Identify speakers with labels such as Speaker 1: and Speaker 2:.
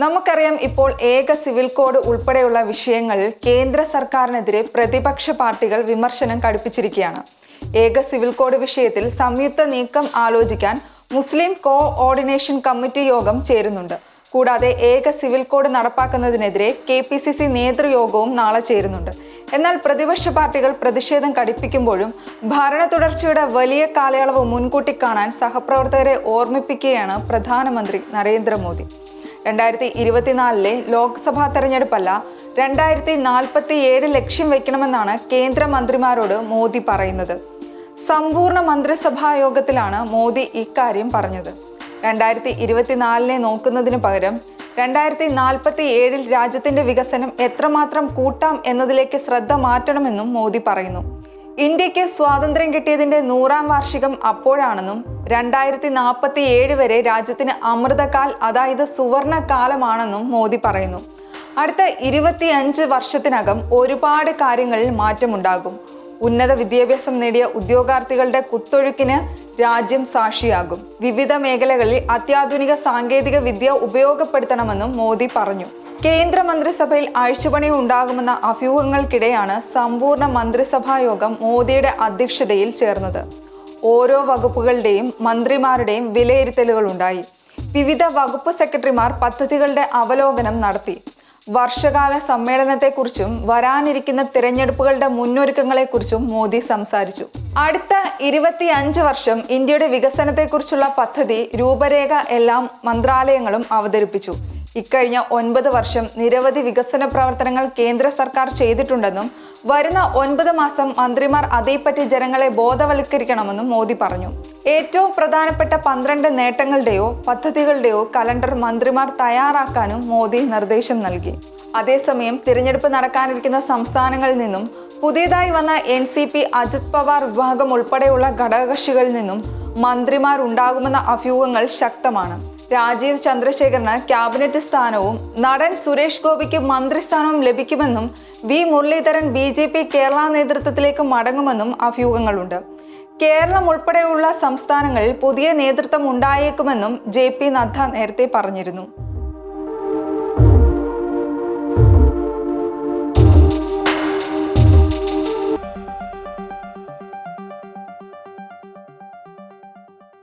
Speaker 1: നമുക്കറിയാം, ഇപ്പോൾ ഏക സിവിൽ കോഡ് ഉൾപ്പെടെയുള്ള വിഷയങ്ങളിൽ കേന്ദ്ര സർക്കാരിനെതിരെ പ്രതിപക്ഷ പാർട്ടികൾ വിമർശനം കടുപ്പിച്ചിരിക്കുകയാണ്. ഏക സിവിൽ കോഡ് വിഷയത്തിൽ സംയുക്ത നീക്കം ആലോചിക്കാൻ മുസ്ലിം കോഓർഡിനേഷൻ കമ്മിറ്റി യോഗം ചേരുന്നുണ്ട്. കൂടാതെ ഏക സിവിൽ കോഡ് നടപ്പാക്കുന്നതിനെതിരെ KPCC നേതൃയോഗവും നാളെ ചേരുന്നുണ്ട്. എന്നാൽ പ്രതിപക്ഷ പാർട്ടികൾ പ്രതിഷേധം കടുപ്പിക്കുമ്പോഴും ഭരണ തുടർച്ചയുടെ വലിയ കാലയളവ് മുൻകൂട്ടി കാണാൻ സഹപ്രവർത്തകരെ ഓർമ്മിപ്പിക്കുകയാണ് പ്രധാനമന്ത്രി നരേന്ദ്രമോദി. 2024 ലോക്സഭാ തെരഞ്ഞെടുപ്പല്ല, 2047 ലക്ഷ്യം വെക്കണമെന്നാണ് കേന്ദ്രമന്ത്രിമാരോട് മോദി പറയുന്നത്. സമ്പൂർണ്ണ മന്ത്രിസഭാ യോഗത്തിലാണ് മോദി ഇക്കാര്യം പറഞ്ഞത്. 2024 നോക്കുന്നതിന് പകരം 2047 രാജ്യത്തിന്റെ വികസനം എത്രമാത്രം കൂട്ടാം എന്നതിലേക്ക് ശ്രദ്ധ മാറ്റണമെന്നും മോദി പറയുന്നു. ഇന്ത്യക്ക് സ്വാതന്ത്ര്യം കിട്ടിയതിന്റെ 100ാം വാർഷികം അപ്പോഴാണെന്നും 2047 വരെ രാജ്യത്തിന് അമൃതകാൽ, അതായത് സുവർണ കാലമാണെന്നും മോദി പറയുന്നു. അടുത്ത 25 വർഷത്തിനകം ഒരുപാട് കാര്യങ്ങളിൽ മാറ്റമുണ്ടാകും. ഉന്നത വിദ്യാഭ്യാസം നേടിയ ഉദ്യോഗാർത്ഥികളുടെ കുത്തൊഴുക്കിന് രാജ്യം സാക്ഷിയാകും. വിവിധ മേഖലകളിൽ അത്യാധുനിക സാങ്കേതിക വിദ്യ ഉപയോഗപ്പെടുത്തണമെന്നും മോദി പറഞ്ഞു. കേന്ദ്രമന്ത്രിസഭയിൽ അഴിച്ചുപണി ഉണ്ടാകുമെന്ന അഭ്യൂഹങ്ങൾക്കിടെയാണ് സമ്പൂർണ്ണ മന്ത്രിസഭാ യോഗം മോദിയുടെ അധ്യക്ഷതയിൽ ചേർന്നത്. ഓരോ വകുപ്പുകളുടെയും മന്ത്രിമാരുടെയും വിലയിരുത്തലുകൾ ഉണ്ടായി. വിവിധ വകുപ്പ് സെക്രട്ടറിമാർ പദ്ധതികളുടെ അവലോകനം നടത്തി. വർഷകാല സമ്മേളനത്തെക്കുറിച്ചും വരാനിരിക്കുന്ന തിരഞ്ഞെടുപ്പുകളുടെ മുന്നൊരുക്കങ്ങളെക്കുറിച്ചും മോദി സംസാരിച്ചു. അടുത്ത 25 വർഷം ഇന്ത്യയുടെ വികസനത്തെക്കുറിച്ചുള്ള പദ്ധതി രൂപരേഖ എല്ലാം മന്ത്രാലയങ്ങളും അവതരിപ്പിച്ചു. ഇക്കഴിഞ്ഞ 9 വർഷം നിരവധി വികസന പ്രവർത്തനങ്ങൾ കേന്ദ്ര സർക്കാർ ചെയ്തിട്ടുണ്ടെന്നും വരുന്ന 9 മാസം മന്ത്രിമാർ അതേപ്പറ്റി ജനങ്ങളെ ബോധവൽക്കരിക്കണമെന്നും മോദി പറഞ്ഞു. ഏറ്റവും പ്രധാനപ്പെട്ട 12 നേട്ടങ്ങളുടെയോ പദ്ധതികളുടെയോ കലണ്ടർ മന്ത്രിമാർ തയ്യാറാക്കാനും മോദി നിർദ്ദേശം നൽകി. അതേസമയം തിരഞ്ഞെടുപ്പ് നടക്കാനിരിക്കുന്ന സംസ്ഥാനങ്ങളിൽ നിന്നും പുതിയതായി വന്ന NCP, അജിത് പവാർ വിഭാഗം ഉൾപ്പെടെയുള്ള ഘടകകക്ഷികളിൽ നിന്നും മന്ത്രിമാരുണ്ടാകുമെന്ന അഭ്യൂഹങ്ങൾ ശക്തമാണ്. രാജീവ് ചന്ദ്രശേഖറിന് ക്യാബിനറ്റ് സ്ഥാനവും നടൻ സുരേഷ് ഗോപിക്ക് മന്ത്രിസ്ഥാനവും ലഭിക്കുമെന്നും V. മുരളീധരൻ BJP കേരള നേതൃത്വത്തിലേക്ക് മടങ്ങുമെന്നും അഭ്യൂഹങ്ങളുണ്ട്. കേരളം ഉൾപ്പെടെയുള്ള സംസ്ഥാനങ്ങളിൽ പുതിയ നേതൃത്വം ഉണ്ടായേക്കുമെന്നും JP നദ്ദ നേരത്തെ പറഞ്ഞിരുന്നു.